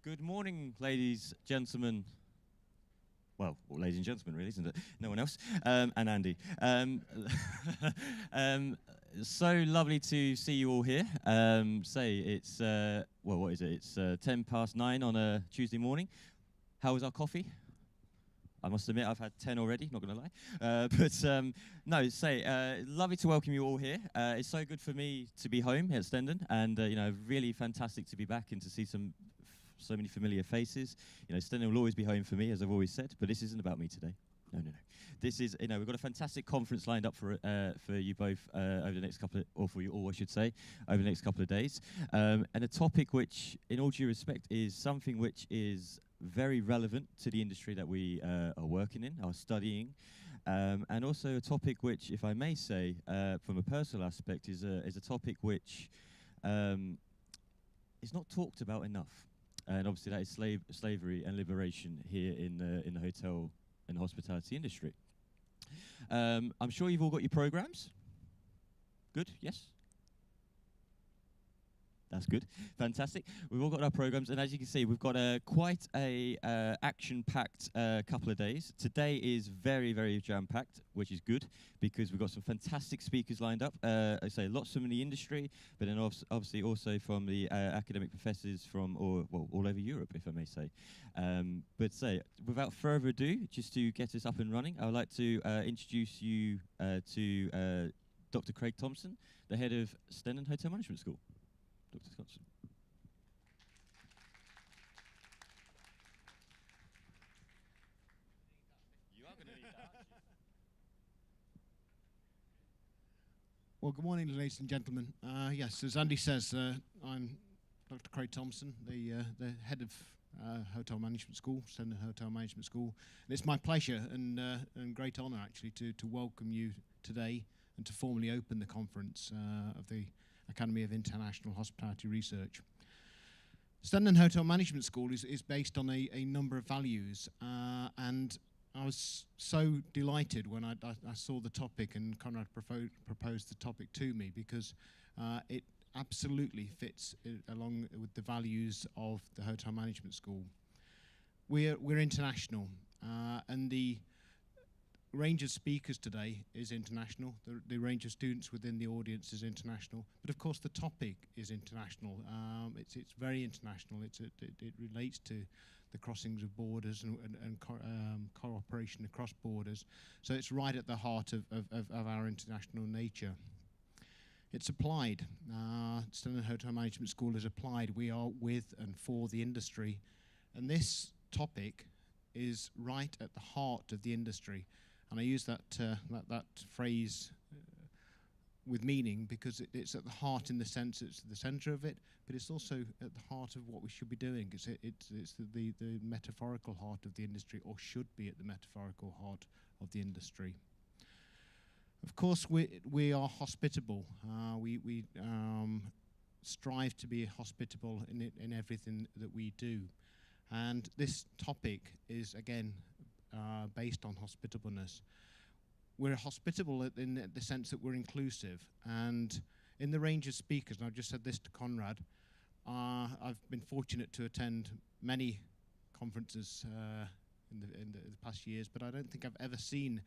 Good morning, ladies, gentlemen. Well, ladies and gentlemen, really, isn't it? No one else. And Andy. So lovely to see you all here. It's, what is it? It's 10 past 9 on a Tuesday morning. How was our coffee? I must admit, I've had 10 already, not going to lie. Lovely to welcome you all here. It's so good for me to be home at Stendon, and really fantastic to be back and to see so many familiar faces. Stendon will always be home for me, as I've always said, but this isn't about me today. No. This is, we've got a fantastic conference lined up for you both over the next or for you all, I should say, over the next couple of days. And a topic which, in all due respect, is something which is very relevant to the industry that we are working in, are studying, and also a topic which, if I may say, from a personal aspect, is a topic which is not talked about enough. And obviously that is slavery and liberation here in the hotel and hospitality industry. I'm sure you've all got your programs. Good, yes? That's good. Fantastic. We've all got our programs, and as you can see, we've got quite a action-packed couple of days. Today is very, very jam-packed, which is good, because we've got some fantastic speakers lined up. I say lots from the industry, but then obviously also from the academic professors from all over Europe, if I may say. Without further ado, just to get us up and running, I would like to introduce you to Dr. Craig Thompson, the head of Stendon Hotel Management School. Dr. Thompson. You are going to need that, aren't you? Well, good morning, ladies and gentlemen. Yes, as Andy says, I'm Dr. Craig Thompson, the head of Hotel Management School, Stendon Hotel Management School. And it's my pleasure and great honour, actually, to welcome you today and to formally open the conference of the Academy of International Hospitality Research. Stendon Hotel Management School is based on a number of values, and I was so delighted when I saw the topic and Conrad proposed the topic to me, because it absolutely fits along with the values of the Hotel Management School. We're international, and the range of speakers today is international. The range of students within the audience is international, but of course the topic is international. It's very international. It relates to the crossings of borders and cooperation across borders. So it's right at the heart of our international nature. It's applied. Stendon Hotel Management School is applied. We are with and for the industry, and this topic is right at the heart of the industry. And I use that phrase with meaning, because it's at the heart in the sense it's the centre of it, but it's also at the heart of what we should be doing. It's the metaphorical heart of the industry, or should be at the metaphorical heart of the industry. Of course, we are hospitable. We strive to be hospitable in everything that we do. And this topic is, again, based on hospitableness. We're hospitable in the sense that we're inclusive, and in the range of speakers, and I've just said this to Conrad, I've been fortunate to attend many conferences in the past years, but I don't think I've ever seen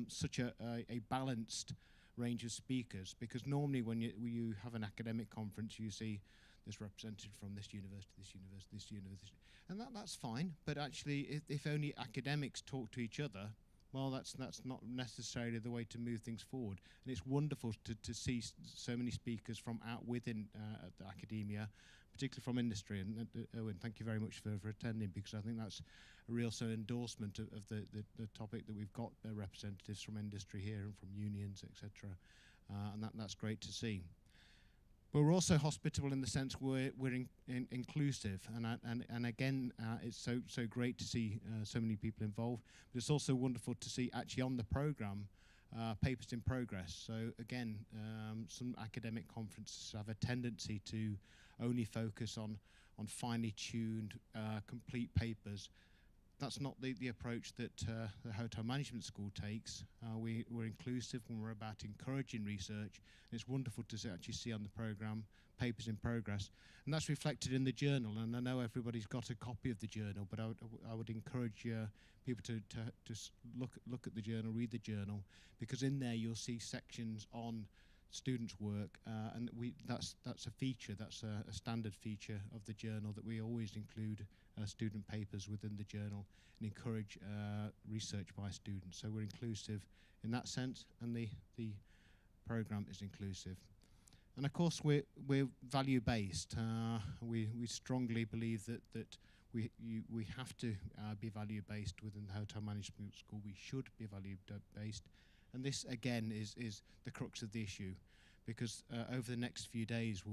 such a balanced range of speakers, because normally when you have an academic conference, you see this represented from this university, this university, this university, and that's fine. But actually, if only academics talk to each other, well, that's not necessarily the way to move things forward. And it's wonderful to see so many speakers from out within the academia, particularly from industry. And Owen, thank you very much for attending, because I think that's a real endorsement of the topic that we've got representatives from industry here and from unions, etc. And that's great to see. But we're also hospitable in the sense we're inclusive, and again, it's so great to see so many people involved. But it's also wonderful to see actually on the program papers in progress. So again, some academic conferences have a tendency to only focus on finely tuned, complete papers. that's not the approach that the hotel management school takes. We're inclusive when we're about encouraging research. It's wonderful to actually see on the programme papers in progress, and that's reflected in the journal. And I know everybody's got a copy of the journal, but I would encourage people to look at the journal, read the journal, because in there you'll see sections on students' work, and that's a feature, that's a standard feature of the journal, that we always include student papers within the journal and encourage research by students. So we're inclusive in that sense, and the programme is inclusive. And of course we're value based. We strongly believe that we have to be value based within the hotel management school. We should be value based, and this again is the crux of the issue, because over the next few days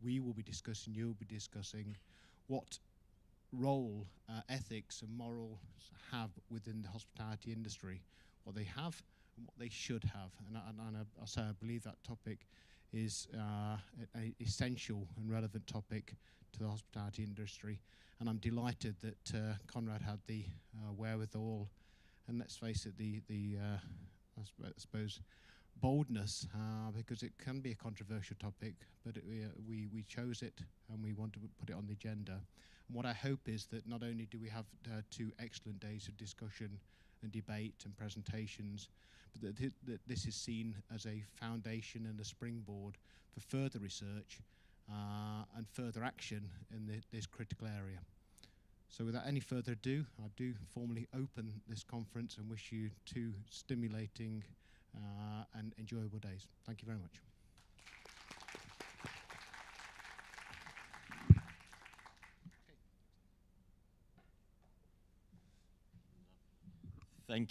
we will be discussing, you'll be discussing what role ethics and morals have within the hospitality industry, what they have and what they should have. And I believe that topic is an essential and relevant topic to the hospitality industry. And I'm delighted that Conrad had the wherewithal, and let's face it, I suppose boldness, because it can be a controversial topic, but we chose it and we want to put it on the agenda. And what I hope is that not only do we have 2 excellent days of discussion and debate and presentations, but that this is seen as a foundation and a springboard for further research and further action in this critical area. So without any further ado, I do formally open this conference and wish you 2 stimulating and enjoyable days. Thank you very much. Thank